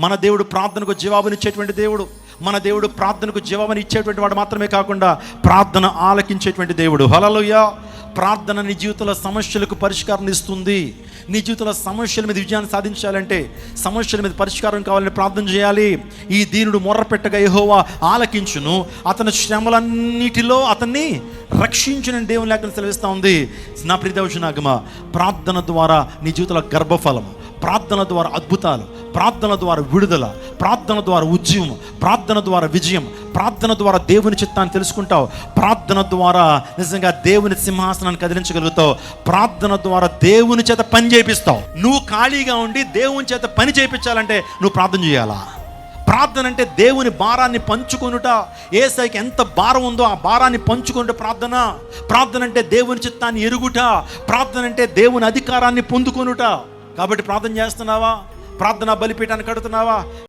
మన దేవుడు ప్రార్థనకు జవాబునిచ్చేటువంటి దేవుడు. మన దేవుడు ప్రార్థనకు జవాబుని ఇచ్చేటువంటి వాడు మాత్రమే కాకుండా ప్రార్థన ఆలకించేటువంటి దేవుడు. హల్లెలూయా. ప్రార్థన నీ జీవితంలో సమస్యలకు పరిష్కారం ఇస్తుంది. నీ జీవితంలో సమస్యల మీద విజయాన్ని సాధించాలంటే, సమస్యల మీద పరిష్కారం కావాలని ప్రార్థన చేయాలి. ఈ దీనుడు మొర్రపెట్టగా యెహోవా ఆలకించును, అతని శ్రమలన్నిటిలో అతన్ని రక్షించిన దేవుని లేఖనం సెలవిస్తూ ఉంది. నా ప్రియదవచనాగమ, ప్రార్థన ద్వారా నీ జీవితంలో గర్భఫలము, ప్రార్థన ద్వారా అద్భుతాలు, ప్రార్థన ద్వారా విడుదల, ప్రార్థన ద్వారా ఉద్యమం, ప్రార్థన ద్వారా విజయం, ప్రార్థన ద్వారా దేవుని చిత్తాన్ని తెలుసుకుంటావు, ప్రార్థన ద్వారా నిజంగా దేవుని సింహాసనాన్ని కదిలించగలుగుతావు, ప్రార్థన ద్వారా దేవుని చేత పని చేపిస్తావు. నువ్వు ఖాళీగా ఉండి దేవుని చేత పని చేయించాలంటే నువ్వు ప్రార్థన చేయాలా? ప్రార్థన అంటే దేవుని భారాన్ని పంచుకొనుట. యేసయ్యకి ఎంత భారం ఉందో ఆ భారాన్ని పంచుకొనుట ప్రార్థన. ప్రార్థన అంటే దేవుని చిత్తాన్ని ఎరుగుట. ప్రార్థన అంటే దేవుని అధికారాన్ని పొందుకొనుట. కాబట్టి ప్రార్థన చేస్తున్నావా? ప్రార్థన బలిపీఠాన్ని కడుతున్నావా?